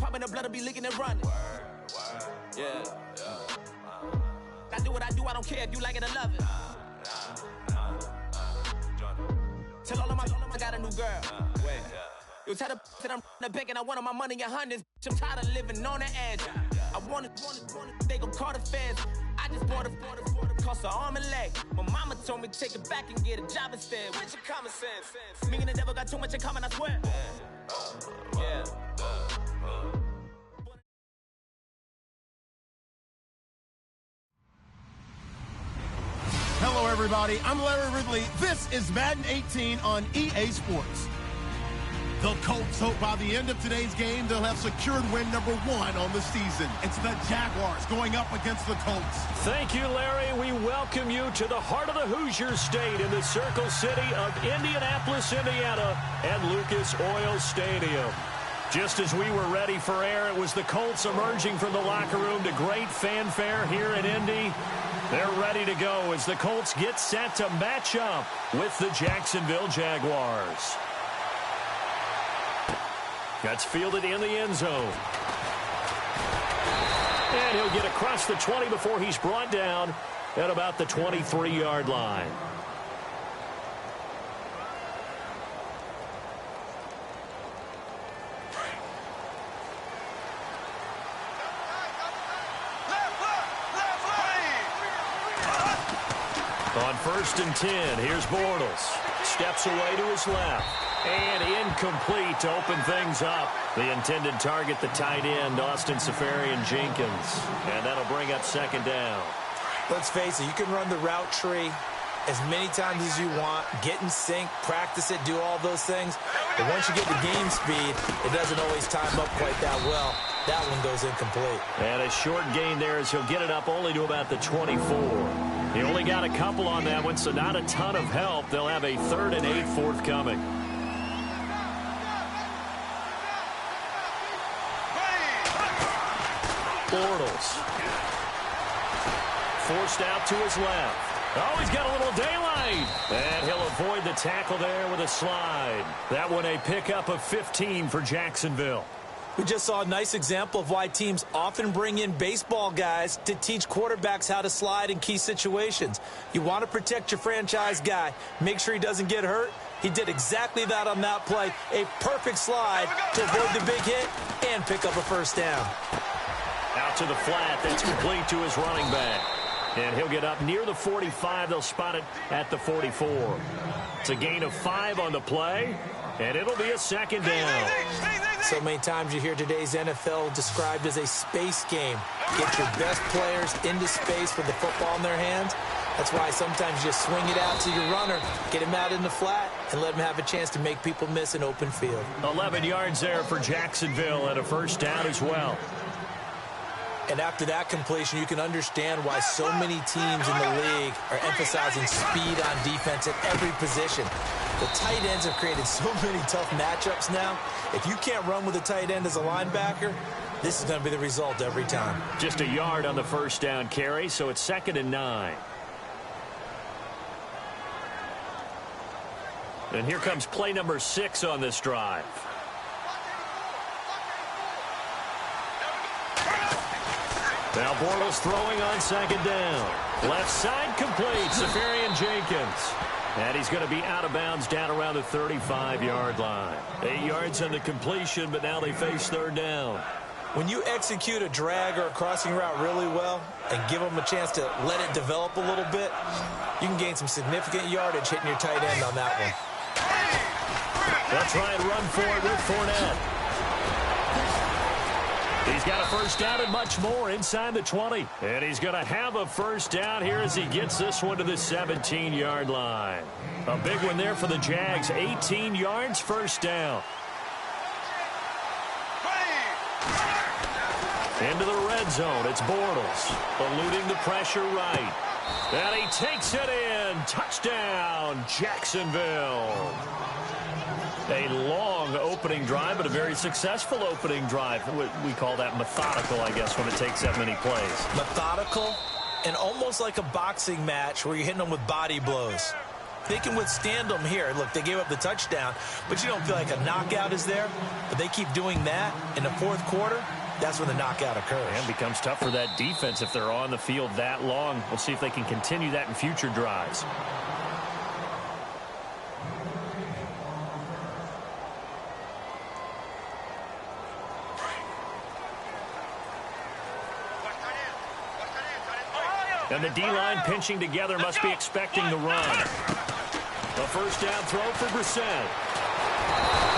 pumping, the blood will be leaking and running. Yeah. I do what I do, I don't care if you like it or love it. Tell all of my I got a new girl. Wait. You tell the that I'm the bank and I want my money in hundreds. I'm tired of living on the edge. I want it, they gon' call the feds. I just bought a cost an arm and leg. My mama told me take it back and get a job instead. Where's your common sense? Me and the devil got too much in common, I swear. Yeah. Hello, everybody. I'm Larry Ridley. This is Madden 18 on EA Sports. The Colts hope by the end of today's game they'll have secured win number 1 on the season. It's the Jaguars going up against the Colts. Thank you, Larry. We welcome you to the heart of the Hoosier State in the Circle City of Indianapolis, Indiana, at Lucas Oil Stadium. Just as we were ready for air, it was the Colts emerging from the locker room to great fanfare here in Indy. They're ready to go as the Colts get set to match up with the Jacksonville Jaguars. That's fielded in the end zone. And he'll get across the 20 before he's brought down at about the 23-yard line. On 1st and 10, here's Bortles. Steps away to his left. And incomplete to open things up. The intended target, the tight end, Austin Seferian-Jenkins. And that'll bring up 2nd down. Let's face it, you can run the route tree as many times as you want, get in sync, practice it, do all those things. But once you get the game speed, it doesn't always time up quite that well. That one goes incomplete. And a short gain there as he'll get it up only to about the 24. He only got a couple on that one, so not a ton of help. They'll have a 3rd and 8 forthcoming. Bortles. Forced out to his left. Oh, he's got a little daylight. And he'll avoid the tackle there with a slide. That one a pickup of 15 for Jacksonville. We just saw a nice example of why teams often bring in baseball guys to teach quarterbacks how to slide in key situations. You want to protect your franchise guy. Make sure he doesn't get hurt. He did exactly that on that play. A perfect slide to avoid the big hit and pick up a 1st down. Out to the flat. That's complete to his running back. And he'll get up near the 45. They'll spot it at the 44. It's a gain of 5 on the play, and it'll be a 2nd down. So many times you hear today's NFL described as a space game. Get your best players into space with the football in their hands. That's why sometimes you just swing it out to your runner, get him out in the flat, and let him have a chance to make people miss an open field. 11 yards there for Jacksonville and a 1st down as well. And after that completion, you can understand why so many teams in the league are emphasizing speed on defense at every position. The tight ends have created so many tough matchups now. If you can't run with a tight end as a linebacker, this is going to be the result every time. Just a yard on the 1st down carry, so it's 2nd and 9. And here comes play number 6 on this drive. Now Bortles throwing on 2nd down. Left side complete, Seferian-Jenkins. And he's going to be out of bounds down around the 35-yard line. 8 yards on the completion, but now they face 3rd down. When you execute a drag or a crossing route really well and give them a chance to let it develop a little bit, you can gain some significant yardage hitting your tight end on that one. They'll try and run for it with Fournette. He's got a 1st down and much more inside the 20. And he's going to have a 1st down here as he gets this one to the 17-yard line. A big one there for the Jags. 18 yards, 1st down. Into the red zone. It's Bortles eluding the pressure right. And he takes it in. Touchdown, Jacksonville. A long opening drive, but a very successful opening drive. We call that methodical, I guess, when it takes that many plays. Methodical and almost like a boxing match where you're hitting them with body blows. They can withstand them here. Look, they gave up the touchdown, but you don't feel like a knockout is there. But they keep doing that in the fourth quarter. That's when the knockout occurs. And becomes tough for that defense if they're on the field that long. We'll see if they can continue that in future drives. And the D-line pinching together must be expecting the run. A first down throw for Brissett.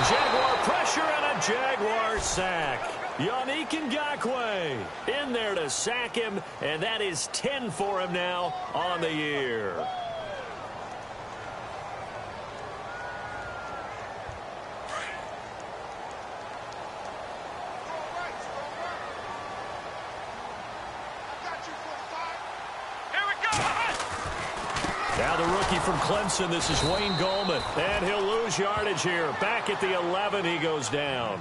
Jaguar pressure and a Jaguar sack. Yannick Ngakoue in there to sack him, and that is 10 for him now on the year. Now the rookie from Clemson, this is Wayne Gallman. And he'll lose yardage here. Back at the 11, he goes down.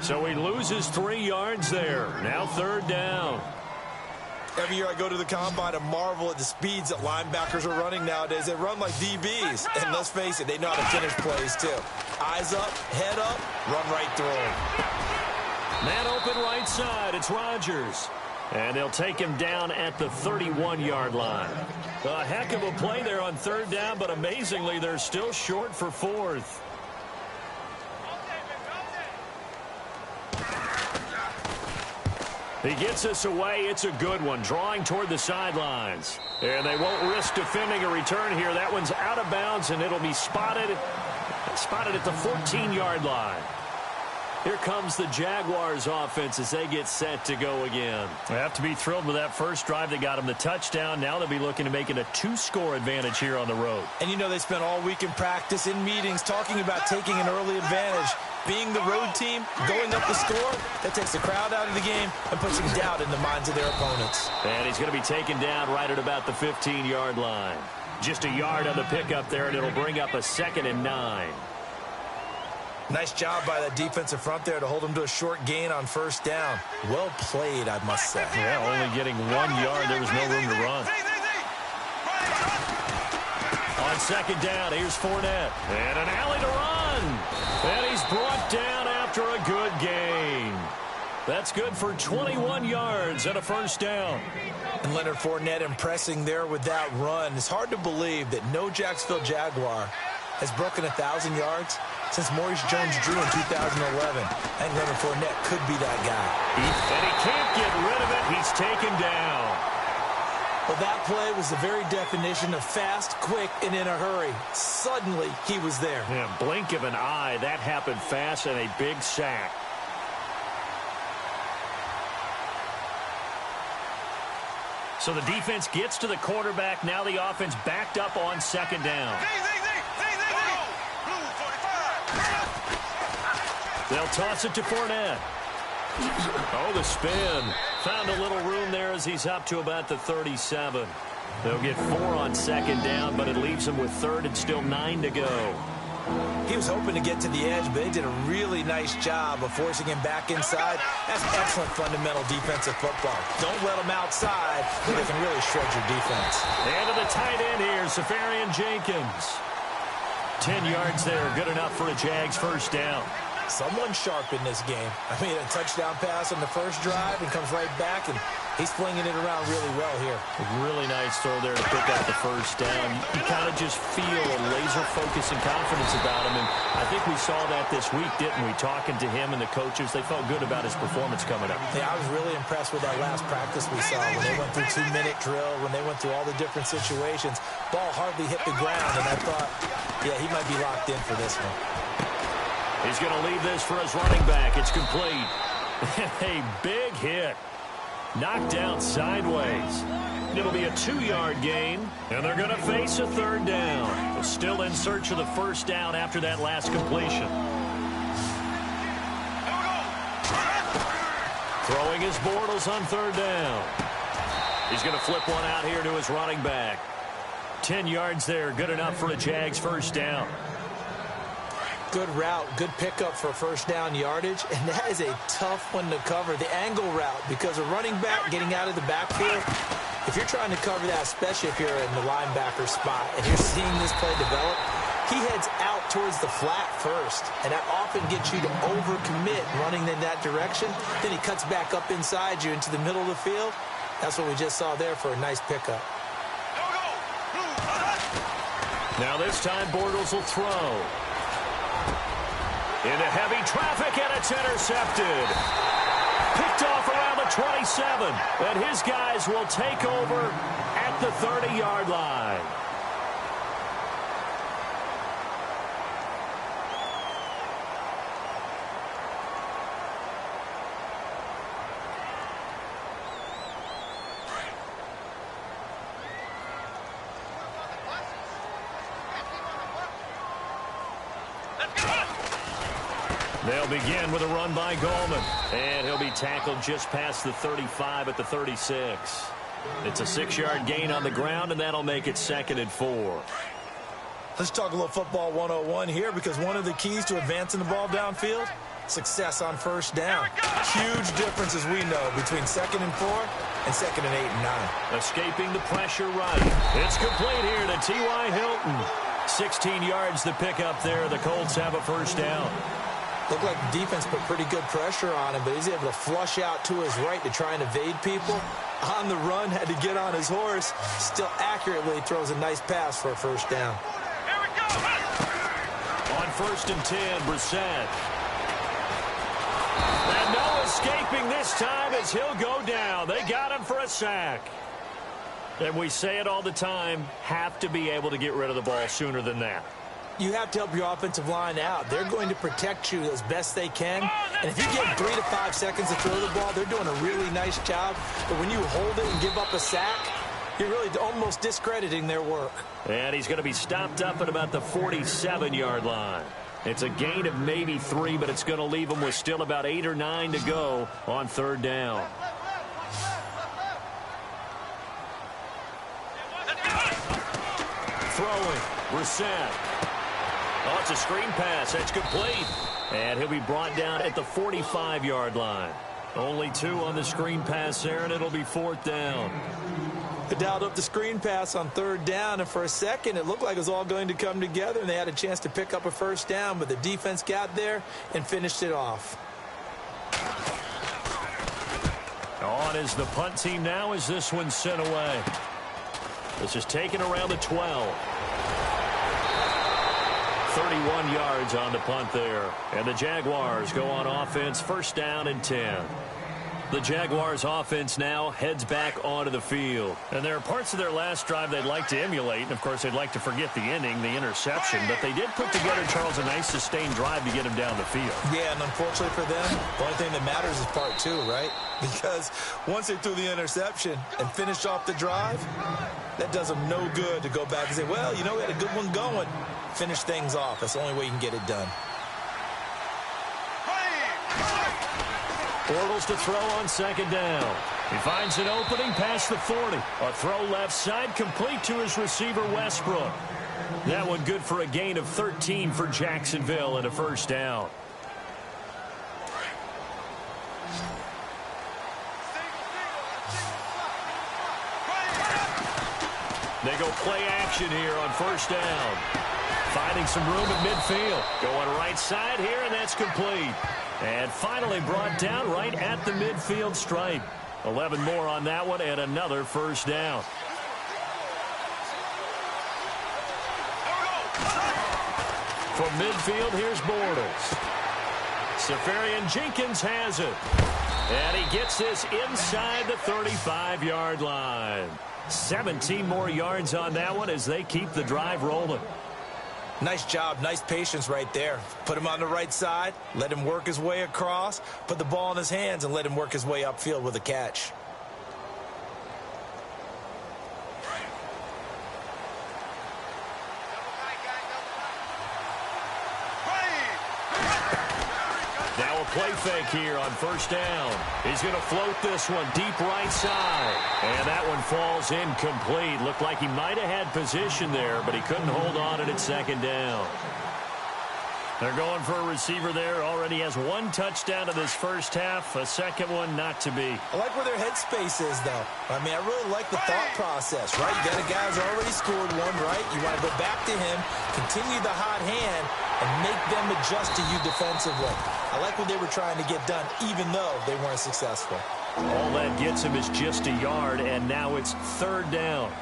So he loses 3 yards there. Now third down. Every year I go to the combine and marvel at the speeds that linebackers are running nowadays. They run like DBs. And let's face it, they know how to finish plays too. Eyes up, head up, run right through them. Man open right side. It's Rodgers. And they'll take him down at the 31-yard line. A heck of a play there on third down, but amazingly, they're still short for fourth. He gets us away. It's a good one, drawing toward the sidelines. And they won't risk defending a return here. That one's out of bounds, and it'll be spotted at the 14-yard line. Here comes the Jaguars offense as they get set to go again. They have to be thrilled with that first drive that got them the touchdown. Now they'll be looking to make it a 2-score advantage here on the road. And you know they spent all week in practice, in meetings, talking about taking an early advantage. Being the road team, going up the score, that takes the crowd out of the game and puts some doubt in the minds of their opponents. And he's going to be taken down right at about the 15-yard line. Just a yard on the pickup there, and it'll bring up a 2nd and 9. Nice job by that defensive front there to hold him to a short gain on first down. Well played, I must say. Yeah, only getting 1 yard. There was no room to run. On second down, here's Fournette. And an alley to run. And he's brought down after a good gain. That's good for 21 yards and a first down. And Leonard Fournette impressing there with that run. It's hard to believe that no Jacksonville Jaguar has broken 1,000 yards since Maurice Jones-Drew in 2011. I think Leonard Fournette could be that guy. And he can't get rid of it. He's taken down. Well, that play was the very definition of fast, quick, and in a hurry. Suddenly, he was there. Yeah, blink of an eye. That happened fast and a big sack. So the defense gets to the quarterback. Now the offense backed up on second down. They'll toss it to Fournette. Oh, the spin. Found a little room there as he's up to about the 37. They'll get 4 on second down, but it leaves them with third and still 9 to go. He was hoping to get to the edge, but they did a really nice job of forcing him back inside. That's excellent fundamental defensive football. Don't let them outside, but they can really shred your defense. And to the tight end here, Safarian Jenkins. 10 yards there, good enough for a Jags first down. Someone sharp in this game. I mean, a touchdown pass on the first drive and comes right back, and he's flinging it around really well here. A really nice throw there to pick up the first down. You kind of just feel a laser focus and confidence about him, and I think we saw that this week, didn't we? Talking to him and the coaches, they felt good about his performance coming up. Yeah, I was really impressed with that last practice we saw when they went through 2-minute drill, when they went through all the different situations. Ball hardly hit the ground, and I thought, yeah, he might be locked in for this one. He's going to leave this for his running back. It's complete. A big hit. Knocked down sideways. It'll be a 2-yard gain, and they're going to face a third down. They're still in search of the first down after that last completion. Throwing his Bortles on third down. He's going to flip one out here to his running back. 10 yards there, good enough for a Jags first down. Good route, good pickup for first down yardage, and that is a tough one to cover, the angle route, because a running back getting out of the backfield, If you're trying to cover that, especially if you're in the linebacker spot, and you're seeing this play develop, he heads out towards the flat first, and that often gets you to overcommit running in that direction. Then he cuts back up inside you into the middle of the field. That's what we just saw there for a nice pickup. Now this time Bortles will throw. Into heavy traffic, and it's intercepted. Picked off around the 27, and his guys will take over at the 30-yard line. They'll begin with a run by Goldman, and he'll be tackled just past the 35 at the 36. It's a 6-yard gain on the ground, and that'll make it 2nd and 4. Let's talk a little football 101 here, because one of the keys to advancing the ball downfield, success on first down. Huge difference, as we know, between 2nd and 4 and 2nd and 8 and 9. Escaping the pressure right. It's complete here to T.Y. Hilton. 16 yards to pick up there. The Colts have a first down. Looked like the defense put pretty good pressure on him, but he's able to flush out to his right to try and evade people. On the run, had to get on his horse. Still accurately throws a nice pass for a first down. Here we go. On 1st and 10, Brissett. And no escaping this time as he'll go down. They got him for a sack. And we say it all the time, have to be able to get rid of the ball sooner than that. You have to help your offensive line out. They're going to protect you as best they can. And if you get 3 to 5 seconds to throw the ball, they're doing a really nice job. But when you hold it and give up a sack, you're really almost discrediting their work. And he's going to be stopped up at about the 47-yard line. It's a gain of maybe 3, but it's going to leave him with still about 8 or 9 to go on 3rd down. Throwing, Brissett. Oh, it's a screen pass. That's complete. And he'll be brought down at the 45-yard line. Only 2 on the screen pass there, and it'll be 4th down. They dialed up the screen pass on 3rd down, and for a second, it looked like it was all going to come together, and they had a chance to pick up a first down, but the defense got there and finished it off. On is the punt team now as this one's sent away. This is taken around the 12. 31 yards on the punt there. And the Jaguars go on offense, 1st down and 10. The Jaguars offense now heads back onto the field. And there are parts of their last drive they'd like to emulate. And, of course, they'd like to forget the ending, the interception. But they did put together, Charles, a nice sustained drive to get him down the field. Yeah, and unfortunately for them, the only thing that matters is part 2, right? Because once they threw the interception and finished off the drive, that does them no good to go back and say, well, you know, we had a good one going. Finish things off. That's the only way you can get it done. Bortles to throw on 2nd down. He finds an opening past the 40. A throw left side complete to his receiver, Westbrook. That one good for a gain of 13 for Jacksonville and a first down. They go play action here on 1st down. Finding some room at midfield. Going right side here, and that's complete. And finally brought down right at the midfield stripe. 11 more on that one, and another first down. From midfield, here's Bortles. Safarian Jenkins has it. And he gets this inside the 35-yard line. 17 more yards on that one as they keep the drive rolling. Nice job, nice patience right there. Put him on the right side, let him work his way across, put the ball in his hands, and let him work his way upfield with a catch. Now a play fake here on 1st down. He's going to float this one deep right side. And that one falls incomplete. Looked like he might have had position there, but he couldn't hold on it at 2nd down. They're going for a receiver there. Already has one touchdown in this first half. A second one not to be. I like where their headspace is, though. I mean, I really like the thought process, right? You got a guy who's already scored one, right? You want to go back to him, continue the hot hand, and make them adjust to you defensively. I like what they were trying to get done, even though they weren't successful. All that gets him is just a yard, and now it's third down.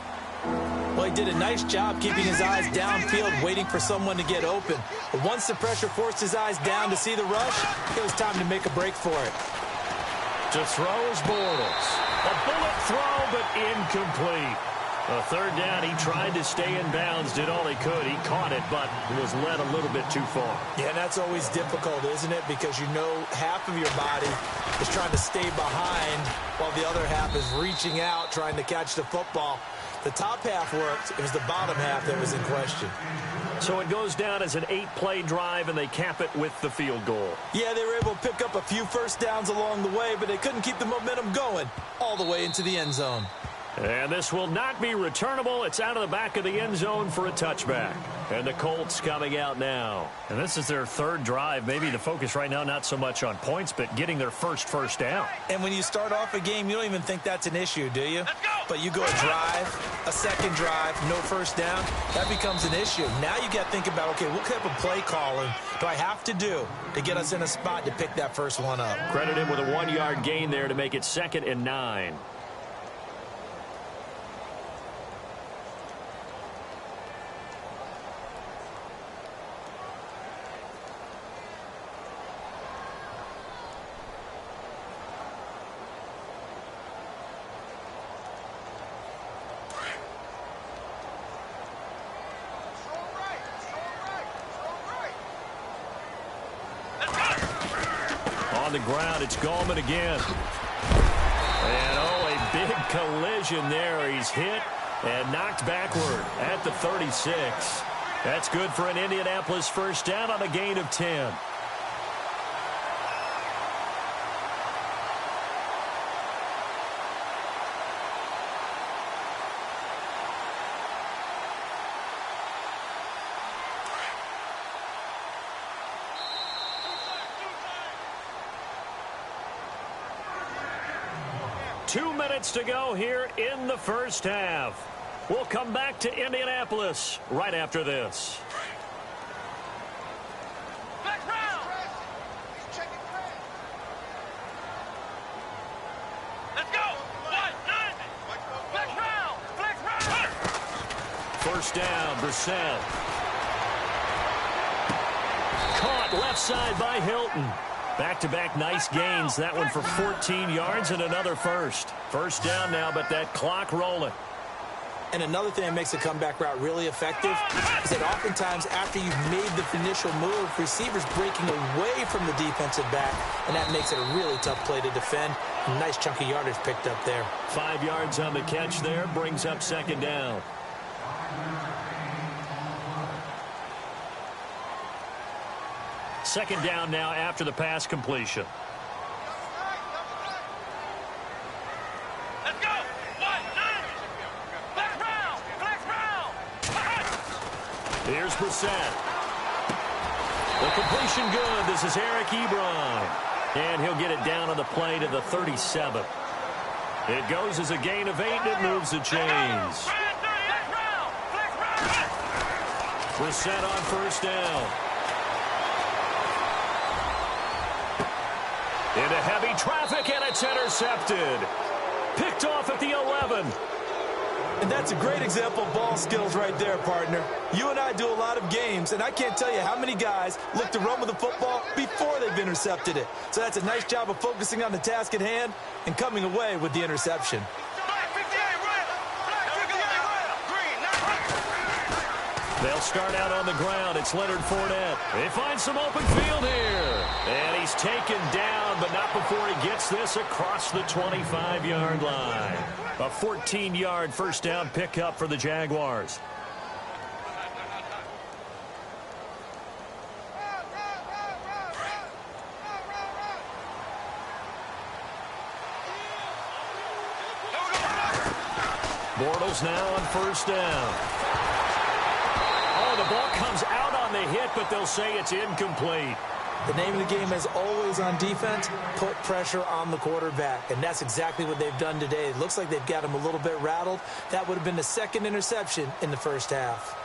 Well, he did a nice job keeping his eyes downfield, waiting for someone to get open. But once the pressure forced his eyes down to see the rush, it was time to make a break for it. To throw is Bortles. A bullet throw, but incomplete. A third down, he tried to stay in bounds, did all he could. He caught it, but was led a little bit too far. Yeah, and that's always difficult, isn't it? Because you know half of your body is trying to stay behind while the other half is reaching out, trying to catch the football. The top half worked. It was the bottom half that was in question. So it goes down as an 8-play drive, and they cap it with the field goal. Yeah, they were able to pick up a few first downs along the way, but they couldn't keep the momentum going all the way into the end zone. And this will not be returnable. It's out of the back of the end zone for a touchback. And the Colts coming out now. And this is their third drive. Maybe the focus right now not so much on points, but getting their first down. And when you start off a game, you don't even think that's an issue, do you? But you go a drive, a second drive, no first down, that becomes an issue. Now you got to think about, okay, what type of play calling do I have to do to get us in a spot to pick that first one up? Credit him with a 1-yard gain there to make it 2nd and 9. On the ground, it's Gallman again. And, oh, a big collision there. He's hit and knocked backward at the 36. That's good for an Indianapolis first down on a gain of 10. To go here in the first half. We'll come back to Indianapolis right after this. Let's go. First down, Brissett. Caught left side by Hilton. Back-to-back nice gains. That one for 14 yards and another first. First down now, but that clock rolling. And another thing that makes a comeback route really effective is that oftentimes after you've made the initial move, receivers breaking away from the defensive back, and that makes it a really tough play to defend. A nice chunk of yardage picked up there. 5 yards on the catch there, brings up 2nd down. Second down now after the pass completion. Let's go. Flex round. Here's Brissett. The completion good. This is Eric Ebron. And he'll get it down on the play to the 37. It goes as a gain of 8, and it moves the chains. Brissett on first down. Into heavy traffic, and it's intercepted. Picked off at the 11. And that's a great example of ball skills right there, partner. You and I do a lot of games, and I can't tell you how many guys look to run with the football before they've intercepted it. So that's a nice job of focusing on the task at hand and coming away with the interception. They'll start out on the ground. It's Leonard Fournette. They find some open field here. And he's taken down, but not before he gets this across the 25-yard line. A 14-yard first down pickup for the Jaguars. Bortles now on first down. Oh, the ball comes out on the hit, but they'll say it's incomplete. The name of the game is always on defense, put pressure on the quarterback. And that's exactly what they've done today. It looks like they've got him a little bit rattled. That would have been the second interception in the first half.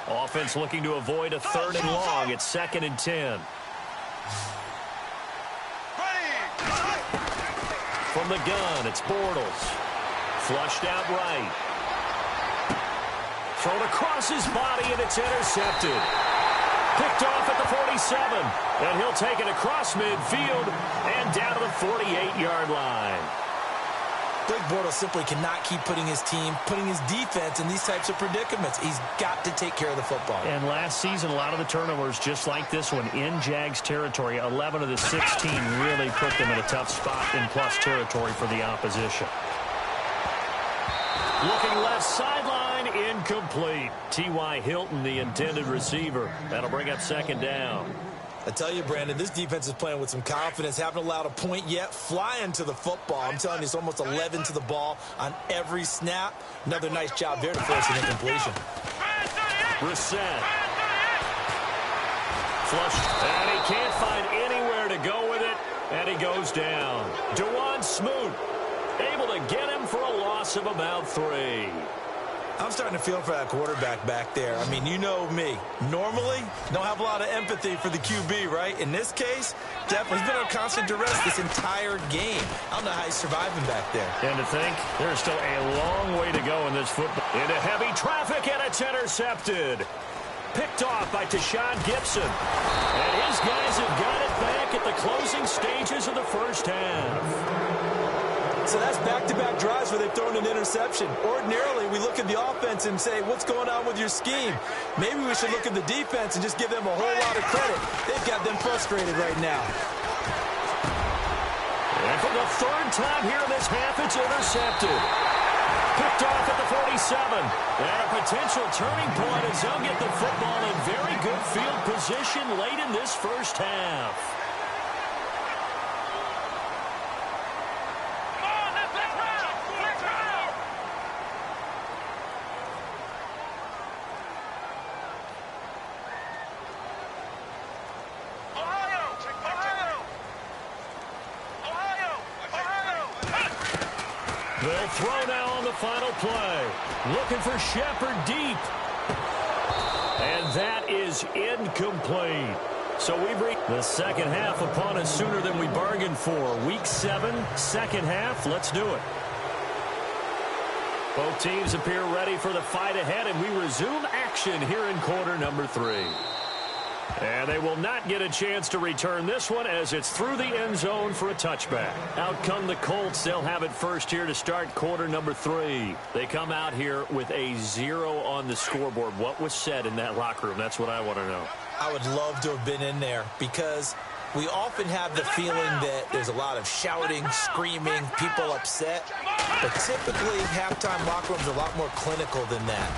Offense looking to avoid a 3rd and long. It's 2nd and 10. From the gun, it's Bortles. Flushed out right. Thrown across his body, and it's intercepted. Picked off at the 47. And he'll take it across midfield and down to the 48-yard line. Big Bortles simply cannot keep putting his team, putting his defense in these types of predicaments. He's got to take care of the football. And last season, a lot of the turnovers, just like this one, in Jags territory. 11 of the 16 really put them in a tough spot in plus territory for the opposition. Looking left sideline, incomplete. T.Y. Hilton, the intended receiver. That'll bring up 2nd down. I tell you, Brandon, this defense is playing with some confidence. Haven't allowed a point yet. Flying to the football. I'm telling you, it's almost 11 to the ball on every snap. Another nice job there to force an incompletion. Brissett. Flushed. And he can't find anywhere to go with it. And he goes down. Dewan Smoot able to get him for a loss of about 3. I'm starting to feel for that quarterback back there. I mean, you know me. Normally, don't have a lot of empathy for the QB, right? In this case, definitely he's been under constant duress this entire game. I don't know how he's surviving back there. And to think, there's still a long way to go in this football. Into heavy traffic, and it's intercepted. Picked off by Tashawn Gibson. And his guys have got it back at the closing stages of the first half. So that's back-to-back drives where they've thrown an interception. Ordinarily, we look at the offense and say, what's going on with your scheme? Maybe we should look at the defense and just give them a whole lot of credit. They've got them frustrated right now. And for the 3rd time here in this half, it's intercepted. Picked off at the 47. And a potential turning point as they'll get the football in very good field position late in this first half. They'll throw now on the final play. Looking for Shepard deep. And that is incomplete. So we've reached the second half upon us sooner than we bargained for. Week 7, second half. Let's do it. Both teams appear ready for the fight ahead, and we resume action here in quarter number 3. And they will not get a chance to return this one as it's through the end zone for a touchback. Out come the Colts. They'll have it first here to start quarter number 3. They come out here with a 0 on the scoreboard. What was said in that locker room? That's what I want to know. I would love to have been in there because we often have the feeling that there's a lot of shouting, screaming, people upset. But typically, halftime locker rooms are a lot more clinical than that.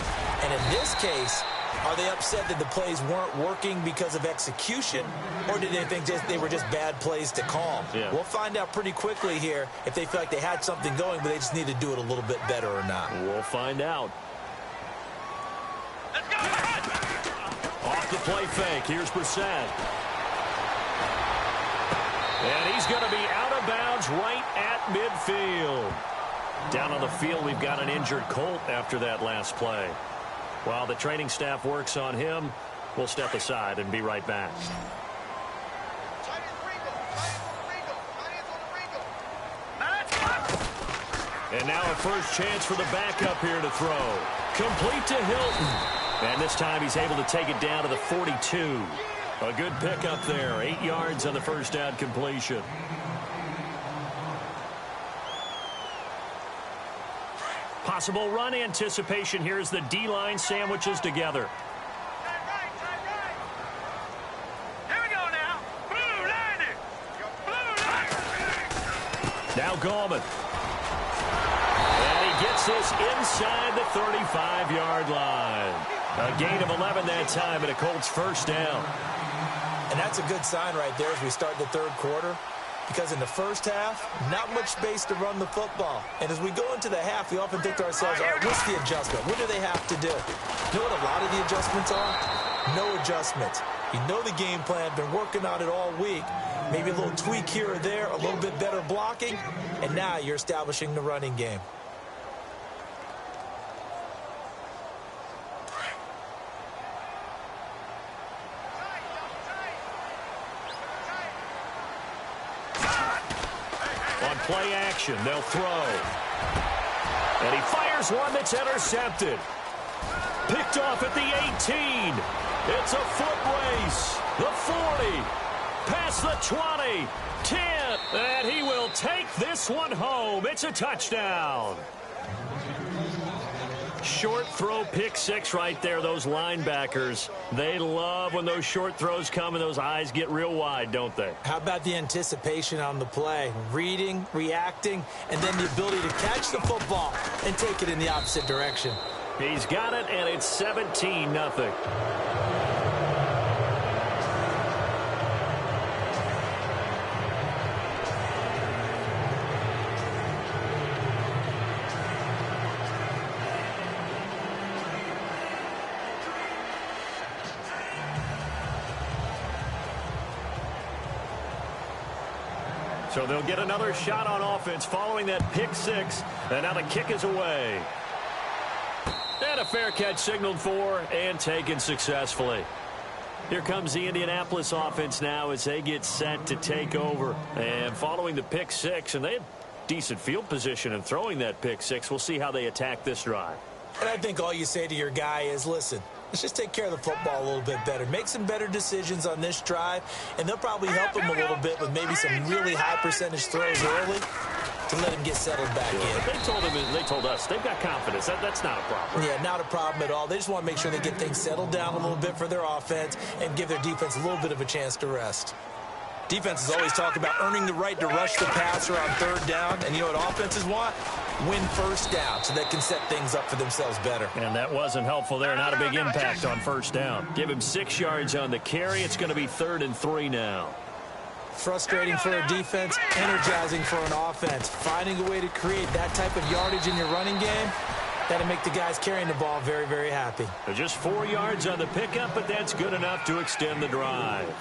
And in this case, are they upset that the plays weren't working because of execution, or did they think they were just bad plays to call? Yeah. We'll find out pretty quickly here if they feel like they had something going, but they just need to do it a little bit better or not. We'll find out. Let's go! Off the play fake. Here's Brissett. And he's going to be out of bounds right at midfield. Down on the field, we've got an injured Colt after that last play. While the training staff works on him, we'll step aside and be right back. And now a first chance for the backup here to throw. Complete to Hilton. And this time he's able to take it down to the 42. A good pickup there. 8 yards on the first down completion. Possible run anticipation here as the D-line sandwiches together. Here we go now. Blue line. Blue line. Now Gallman. And he gets this inside the 35-yard line. A gain of 11 that time and a Colts first down. And that's a good sign right there as we start the third quarter. Because in the first half, not much space to run the football. And as we go into the half, we often think to ourselves, all right, what's the adjustment? What do they have to do? You know what a lot of the adjustments are? No adjustments. You know the game plan, been working on it all week. Maybe a little tweak here or there, a little bit better blocking, and now you're establishing the running game. On play action, they'll throw. And he fires one that's intercepted. Picked off at the 18. It's a foot race. The 40. Past the 20. 10. And he will take this one home. It's a touchdown. Short throw, pick six right there. Those linebackers, they love when those short throws come and those eyes get real wide, don't they? How about the anticipation on the play? Reading, reacting, and then the ability to catch the football and take it in the opposite direction. He's got it, and it's 17-0. So they'll get another shot on offense following that pick six. And now the kick is away. And a fair catch signaled for and taken successfully. Here comes the Indianapolis offense now as they get set to take over. And following the pick six, and they had decent field position in throwing that pick six. We'll see how they attack this drive. And I think all you say to your guy is, listen, let's just take care of the football a little bit better. Make some better decisions on this drive, and they'll probably help him a little bit with maybe some really high percentage throws early to let him get settled back in. But they told us they've got confidence. That's not a problem. Yeah, not a problem at all. They just want to make sure they get things settled down a little bit for their offense and give their defense a little bit of a chance to rest. Defenses always talk about earning the right to rush the passer on third down, and you know what offenses want? Win first down so they can set things up for themselves better. And that wasn't helpful there. Not a big impact on first down. Give him 6 yards on the carry. It's going to be 3rd and 3 now. Frustrating for a defense, energizing for an offense. Finding a way to create that type of yardage in your running game, that'll make the guys carrying the ball very, very happy. They're just 4 yards on the pickup, but that's good enough to extend the drive.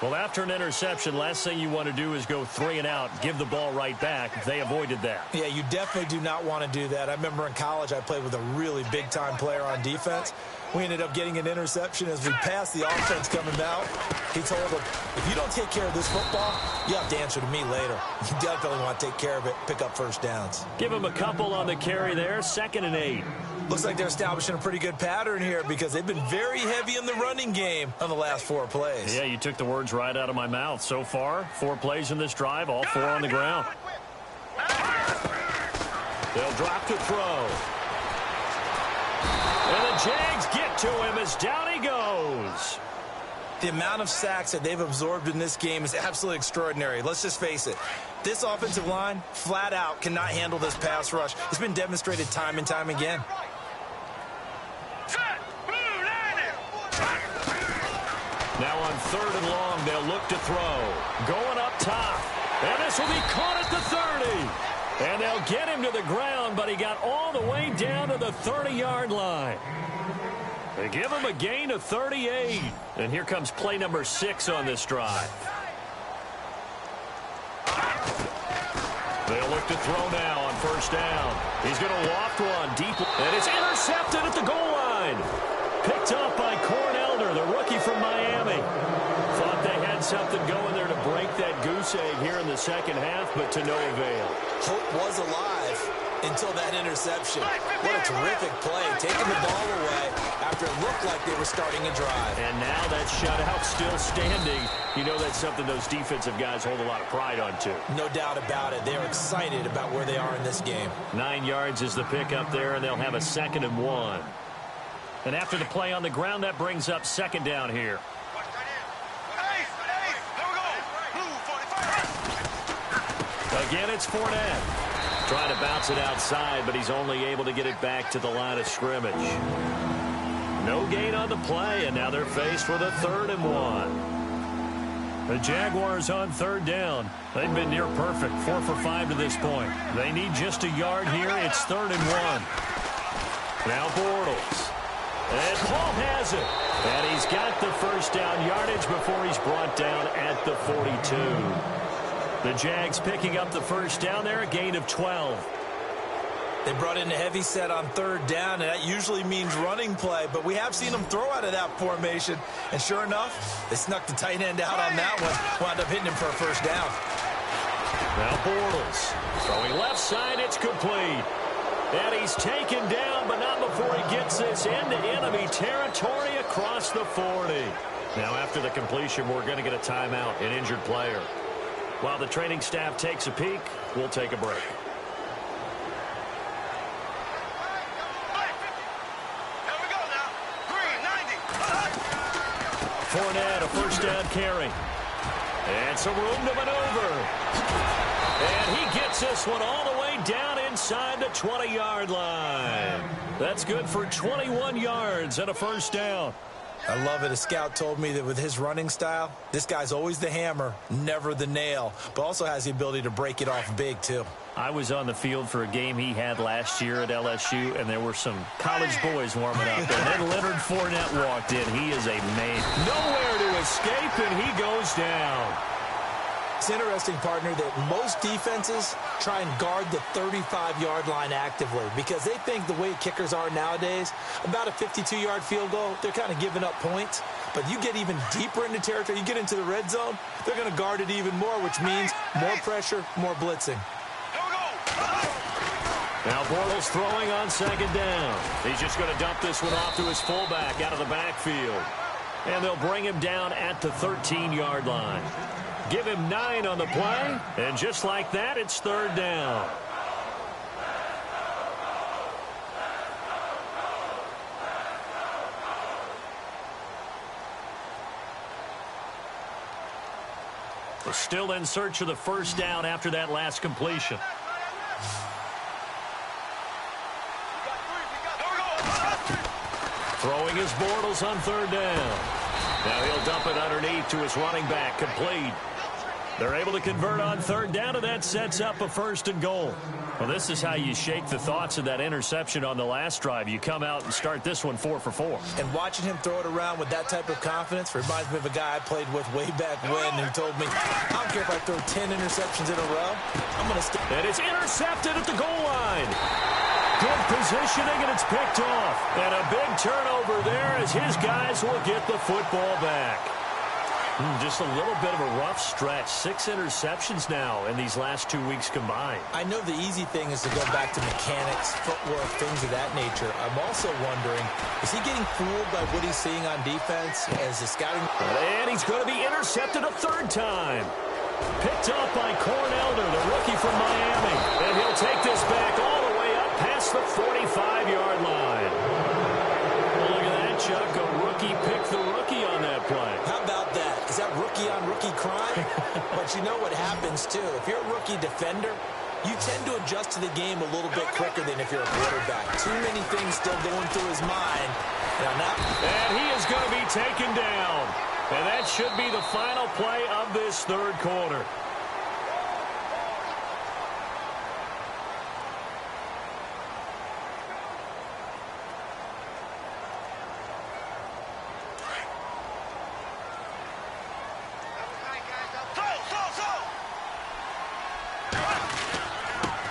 Well, after an interception, last thing you want to do is go 3 and out, give the ball right back. They avoided that. Yeah, you definitely do not want to do that. I remember in college I played with a really big-time player on defense. We ended up getting an interception as we passed the offense coming out. He told him, if you don't take care of this football, you have to answer to me later. You definitely want to take care of it, pick up first downs. Give him a couple on the carry there, 2nd and 8. Looks like they're establishing a pretty good pattern here because they've been very heavy in the running game on the last 4 plays. Yeah, you took the words right out of my mouth. So far, 4 plays in this drive, all 4 on the ground. They'll drop to throw. And the Jags get to him as down he goes. The amount of sacks that they've absorbed in this game is absolutely extraordinary. Let's just face it. This offensive line, flat out, cannot handle this pass rush. It's been demonstrated time and time again. Now on 3rd and long, they'll look to throw. Going up top. And this will be caught at the 30. And they'll get him to the ground, but he got all the way down to the 30-yard line. They give him a gain of 38. And here comes play number 6 on this drive. They'll look to throw now on 1st down. He's going to loft one deep. And it's intercepted at the goal line. Picked up by Cornelder, the rookie from Miami. Thought they had something going there to break that goose egg here in the 2nd half, but to no avail. Hope was alive until that interception. What a terrific play, taking the ball away after it looked like they were starting a drive. And now that shutout still standing. You know that's something those defensive guys hold a lot of pride on, too. No doubt about it. They're excited about where they are in this game. 9 yards is the pickup there, and they'll have a 2nd and 1. And after the play on the ground, that brings up 2nd down here. Again, it's Fournette. Trying to bounce it outside, but he's only able to get it back to the line of scrimmage. No gain on the play, and now they're faced with a 3rd and 1. The Jaguars on third down. They've been near perfect, 4 for 5 to this point. They need just a yard here. It's 3rd and 1. Now Bortles. And Paul has it. And he's got the first down yardage before he's brought down at the 42. The Jags picking up the first down there, a gain of 12. They brought in a heavy set on third down, and that usually means running play, but we have seen them throw out of that formation. And sure enough, they snuck the tight end out on that one, wound up hitting him for a first down. Now Bortles throwing left side, it's complete. And he's taken down, but not before he gets this into enemy territory across the 40. Now after the completion, we're going to get a timeout, an injured player. While the training staff takes a peek, we'll take a break. Fournette, a first down carry. And some room to maneuver. And he gets this one all the way down inside the 20-yard line. That's good for 21 yards and a first down. I love it. A scout told me that with his running style, this guy's always the hammer, never the nail, but also has the ability to break it off big, too. I was on the field for a game he had last year at LSU, and there were some college boys warming up. And then Leonard Fournette walked in. He is a man. Nowhere to escape, and he goes down. It's interesting, partner, that most defenses try and guard the 35-yard line actively because they think the way kickers are nowadays, about a 52-yard field goal, they're kind of giving up points. But you get even deeper into territory, you get into the red zone, they're going to guard it even more, which means more pressure, more blitzing. Now Bortles throwing on second down. He's just going to dump this one off to his fullback out of the backfield. And they'll bring him down at the 13-yard line. Give him 9 on the play, and just like that, it's third down. We're still in search of the first down after that last completion. Throwing his Bortles on third down. Now he'll dump it underneath to his running back, complete. They're able to convert on third down, and that sets up a 1st and goal. Well, this is how you shake the thoughts of that interception on the last drive. You come out and start this one 4 for 4. And watching him throw it around with that type of confidence reminds me of a guy I played with way back when who told me, I don't care if I throw 10 interceptions in a row, I'm going to stick. And it's intercepted at the goal line. Good positioning, and it's picked off. And a big turnover there as his guys will get the football back. Just a little bit of a rough stretch. 6 interceptions now in these last 2 weeks combined. I know the easy thing is to go back to mechanics, footwork, things of that nature. I'm also wondering, is he getting fooled by what he's seeing on defense as the scouting? And he's going to be intercepted a 3rd time. Picked up by Cornelder, the rookie from Miami. And he'll take this back all the way up past the 45-yard line. Well, look at that, Chuck. A rookie picked the rookie on that play. How about that? Is that rookie-on-rookie crime? But you know what happens, too. If you're a rookie defender, you tend to adjust to the game a little bit quicker than if you're a quarterback. Too many things still going through his mind. And he is going to be taken down. And that should be the final play of this 3rd quarter.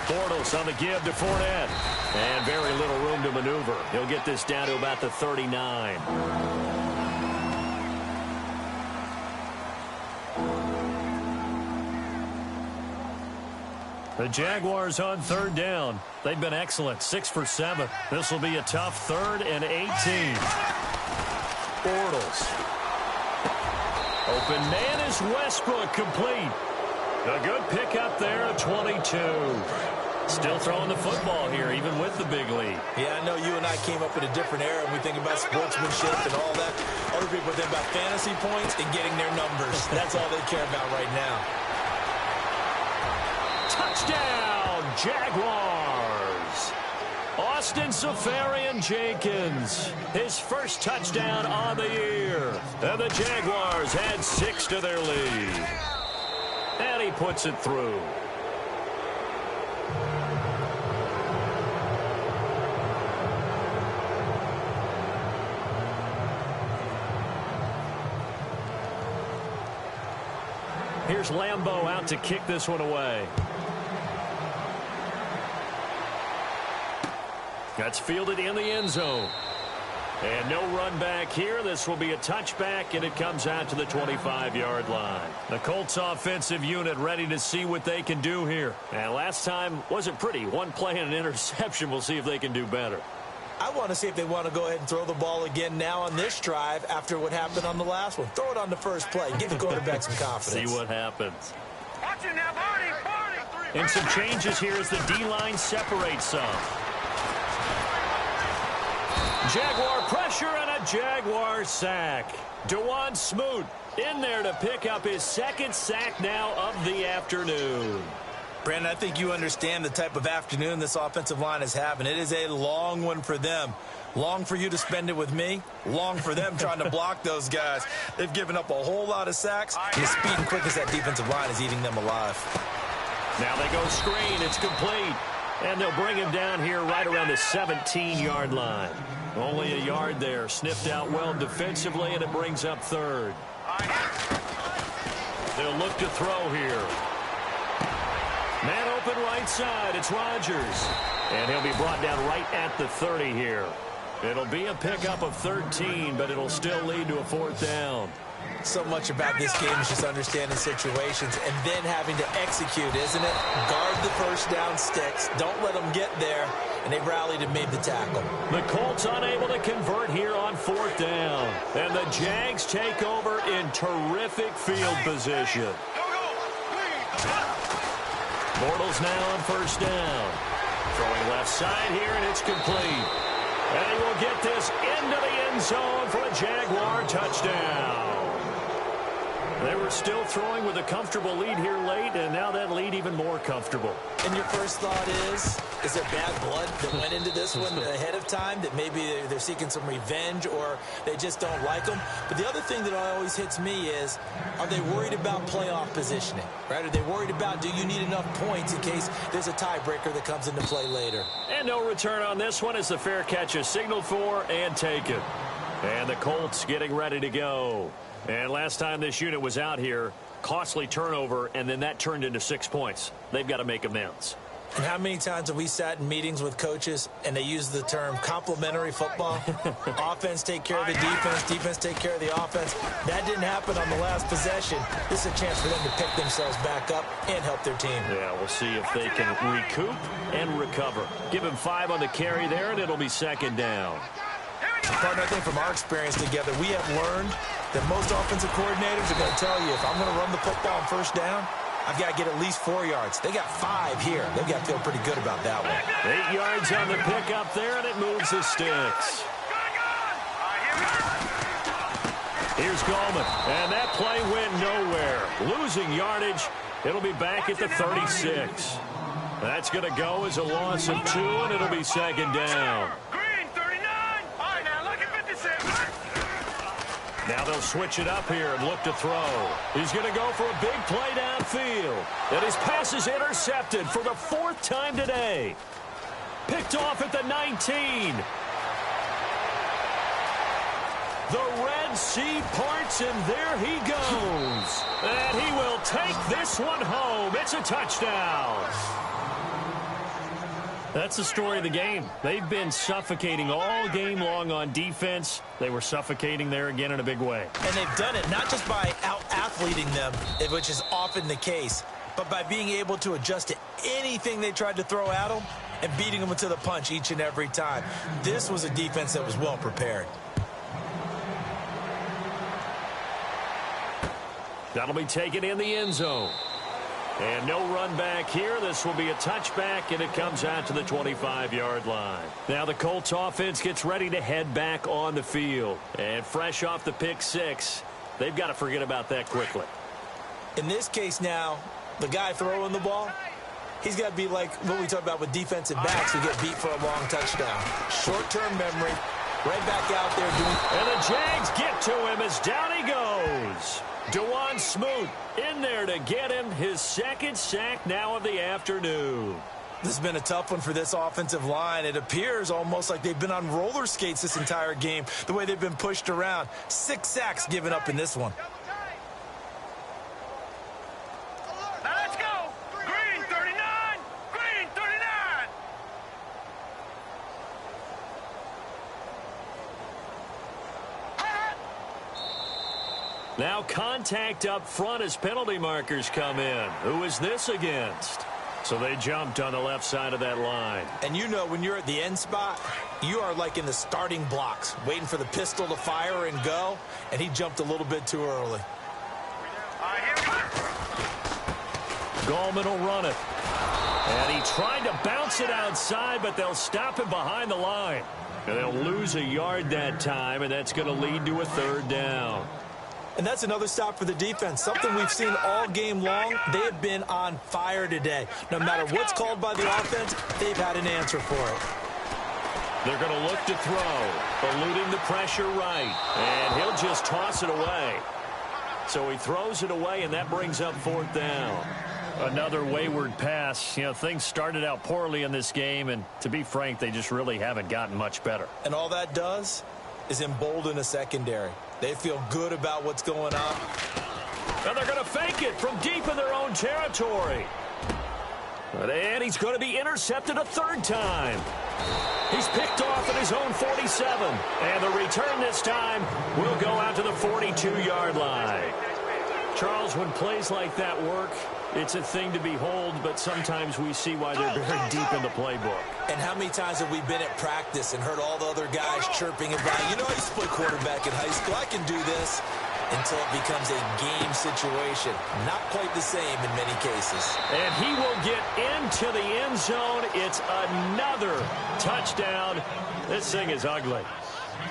Bortles on the give to Fournette. And very little room to maneuver. He'll get this down to about the 39. The Jaguars on third down. They've been excellent, 6 for 7. This will be a tough 3rd and 18. Bortles. Open man is Westbrook, complete. A good pickup there at 22. Still throwing the football here, even with the big lead. Yeah, I know you and I came up in a different era, and we think about sportsmanship and all that. Other people think about fantasy points and getting their numbers. That's all they care about right now. Touchdown, Jaguars. Austin Safarian-Jenkins, his first touchdown on the year. And the Jaguars add 6 to their lead. And he puts it through. Here's Lambeau out to kick this one away. That's fielded in the end zone. And no run back here. This will be a touchback, and it comes out to the 25-yard line. The Colts offensive unit ready to see what they can do here. And last time wasn't pretty. One play and an interception. We'll see if they can do better. I want to see if they want to go ahead and throw the ball again now on this drive after what happened on the last one. Throw it on the first play. Give the quarterback some confidence. See what happens. Watch it now, Barney. And some changes here as the D-line separates some. Jaguar pressure and a Jaguar sack. Dewan Smoot in there to pick up his second sack now of the afternoon. Brandon, I think you understand the type of afternoon this offensive line is having. It is a long one for them. Long for you to spend it with me. Long for them trying to block those guys. They've given up a whole lot of sacks. And the speed and quickness that defensive line is eating them alive. Now they go screen. It's complete. And they'll bring him down here right around the 17-yard line. Only a yard there. Sniffed out well defensively, and it brings up third. They'll look to throw here. Man open right side. It's Rodgers. And he'll be brought down right at the 30 here. It'll be a pickup of 13, but it'll still lead to a fourth down. So much about this game is just understanding situations and then having to execute, isn't it? Guard the first down sticks. Don't let them get there. And they rallied and made the tackle. The Colts unable to convert here on fourth down. And the Jags take over in terrific field position. Bortles now on first down. Throwing left side here, and it's complete. And he will get this into the end zone for a Jaguar touchdown. They were still throwing with a comfortable lead here late, and now that lead even more comfortable. And your first thought is there bad blood that went into this one ahead of time, that maybe they're seeking some revenge or they just don't like them? But the other thing that always hits me is, are they worried about playoff positioning? Right? Are they worried about, do you need enough points in case there's a tiebreaker that comes into play later? And no return on this one as the fair catch is signaled for and taken. And the Colts getting ready to go. And last time this unit was out here, costly turnover, and then that turned into 6 points. They've got to make amends. And how many times have we sat in meetings with coaches and they use the term complementary football? Offense take care of the defense, defense take care of the offense. That didn't happen on the last possession. This is a chance for them to pick themselves back up and help their team. Yeah, we'll see if they can recoup and recover. Give him 5 on the carry there, and it'll be second down. Partner, I think from our experience together, we have learned that most offensive coordinators are going to tell you, if I'm going to run the football on first down, I've got to get at least 4 yards. They got 5 here. They've got to feel pretty good about that one. 8 yards on the pickup there, and it moves the sticks. Here's Gallman, and that play went nowhere. Losing yardage. It'll be back at the 36. That's going to go as a loss of 2, and it'll be second down. Now they'll switch it up here and look to throw. He's going to go for a big play downfield. And his pass is intercepted for the 4th time today. Picked off at the 19. The Red Sea parts, and there he goes. And he will take this one home. It's a touchdown. That's the story of the game. They've been suffocating all game long on defense. They were suffocating there again in a big way. And they've done it not just by out-athleting them, which is often the case, but by being able to adjust to anything they tried to throw at them and beating them to the punch each and every time. This was a defense that was well prepared. That'll be taken in the end zone. And no run back here. This will be a touchback, and it comes out to the 25-yard line. Now the Colts offense gets ready to head back on the field. And fresh off the pick 6, they've got to forget about that quickly. In this case now, the guy throwing the ball, He's got to be like what we talk about with defensive backs who get beat for a long touchdown. Short-term memory, right back out there doing... And the Jags get to him as down he goes. DeJuan Smoot in there to get him his second sack now of the afternoon. This has been a tough one for this offensive line. It appears almost like they've been on roller skates this entire game, the way they've been pushed around. 6 sacks given up in this one. Now let's go. Green 39. Green 39. Now contact up front as penalty markers come in. Who is this against? So they jumped on the left side of that line. And you know when you're at the end spot, you are like in the starting blocks, waiting for the pistol to fire and go, and he jumped a little bit too early. Gallman will run it. And he tried to bounce it outside, but they'll stop him behind the line. And they'll lose a yard that time, and that's going to lead to a 3rd down. And that's another stop for the defense. Something we've seen all game long. They have been on fire today. No matter what's called by the offense, they've had an answer for it. They're going to look to throw, eluding the pressure right. And he'll just toss it away. So he throws it away, and that brings up 4th down. Another wayward pass. You know, things started out poorly in this game, and to be frank, they just really haven't gotten much better. And all that does is embolden a secondary. They feel good about what's going on. And they're going to fake it from deep in their own territory. And he's going to be intercepted a 3rd time. He's picked off at his own 47. And the return this time will go out to the 42-yard line. Charles, when plays like that work, it's a thing to behold, but sometimes we see why they're very deep in the playbook. And how many times have we been at practice and heard all the other guys chirping about, you know, I used to play quarterback in high school, I can do this, until it becomes a game situation. Not quite the same in many cases. And he will get into the end zone. It's another touchdown. This thing is ugly.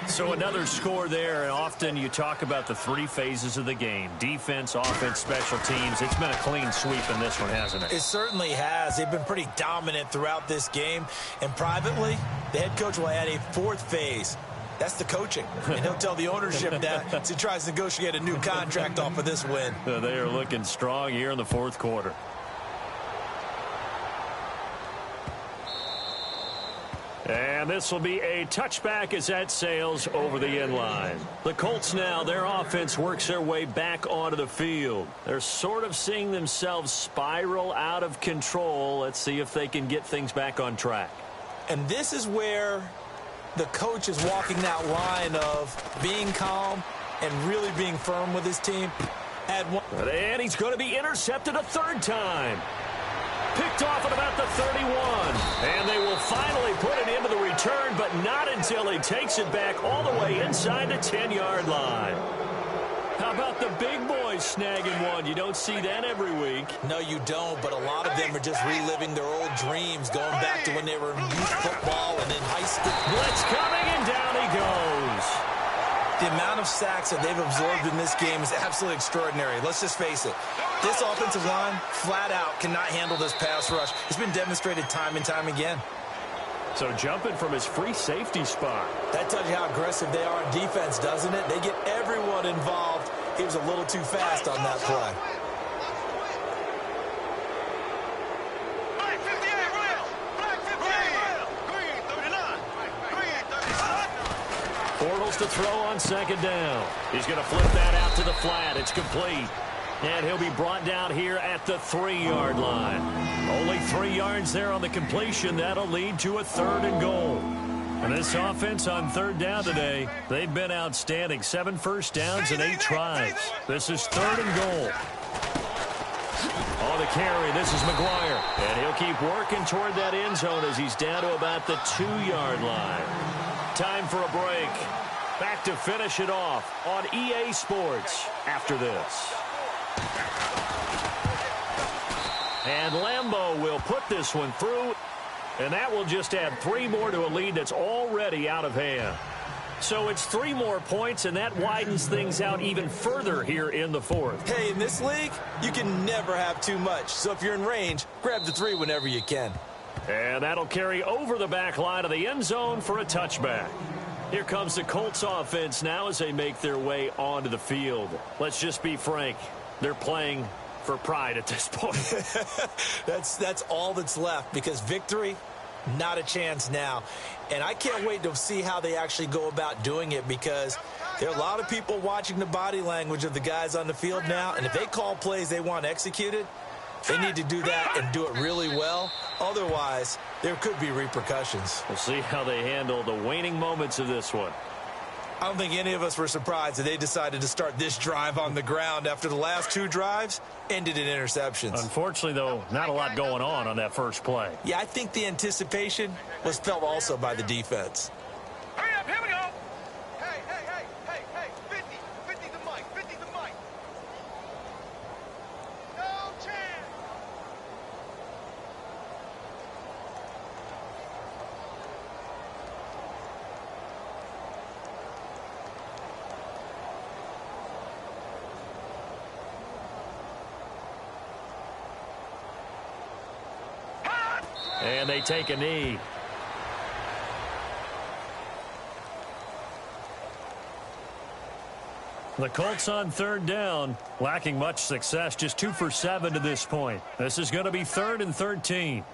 So another score there, and often you talk about the 3 phases of the game. Defense, offense, special teams. It's been a clean sweep in this one, hasn't it? It certainly has. They've been pretty dominant throughout this game. And privately, the head coach will add a 4th phase. That's the coaching. And he'll tell the ownership that as he tries to negotiate a new contract off of this win. They are looking strong here in the 4th quarter. And this will be a touchback as that sails over the end line. The Colts now, their offense works their way back onto the field. They're sort of seeing themselves spiral out of control. Let's see if they can get things back on track. And this is where the coach is walking that line of being calm and really being firm with his team. And he's going to be intercepted a 3rd time. Picked off at about the 31. And they will finally put it into the return, but not until he takes it back all the way inside the 10-yard line. How about the big boys snagging one? You don't see that every week. No, you don't, but a lot of them are just reliving their old dreams, going back to when they were in youth football and in high school. Blitz coming, and down he goes. The amount of sacks that they've absorbed in this game is absolutely extraordinary. Let's just face it. This offensive line, flat out, cannot handle this pass rush. It's been demonstrated time and time again. So jumping from his free safety spot. That tells you how aggressive they are on defense, doesn't it? They get everyone involved. He was a little too fast on that play. Bortles to throw on 2nd down. He's going to flip that out to the flat. It's complete. And he'll be brought down here at the 3-yard line. Only 3 yards there on the completion. That'll lead to a 3rd and goal. And this offense on 3rd down today, they've been outstanding. 7 first downs and 8 tries. This is 3rd and goal. On the carry, this is McGuire. And he'll keep working toward that end zone as he's down to about the 2-yard line. Time for a break. Back to finish it off on EA Sports after this. And Lambeau will put this one through, and that will just add 3 more to a lead that's already out of hand. So it's 3 more points, and that widens things out even further here in the 4th. Hey, in this league, you can never have too much. So if you're in range, grab the 3 whenever you can. And that'll carry over the back line of the end zone for a touchback. Here comes the Colts offense now as they make their way onto the field. Let's just be frank. They're playing for pride at this point. That's all that's left, because victory, not a chance now. And I can't wait to see how they actually go about doing it, because there are a lot of people watching the body language of the guys on the field now, and if they call plays they want executed, they need to do that and do it really well. Otherwise, there could be repercussions. We'll see how they handle the waning moments of this one. I don't think any of us were surprised that they decided to start this drive on the ground after the last 2 drives ended in interceptions. Unfortunately, though, not a lot going on that first play. Yeah, I think the anticipation was felt also by the defense. Hurry up, here we go. Hey, 50 the mic, 50 the mic. No chance. And they take a knee. The Colts on 3rd down, lacking much success, just 2 for 7 to this point. This is going to be 3rd and 13.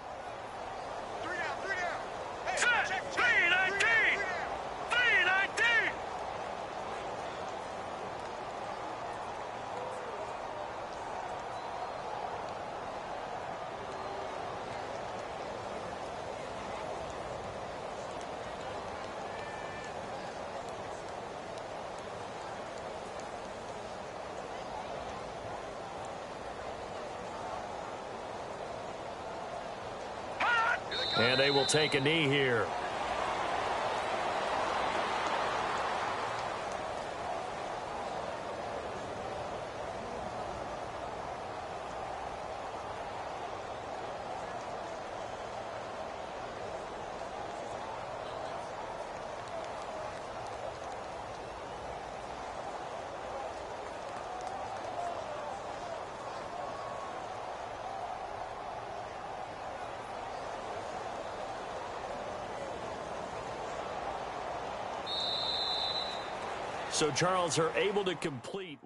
3 down. Hey, check. 319. 319. And they will take a knee here. So Charles are able to complete.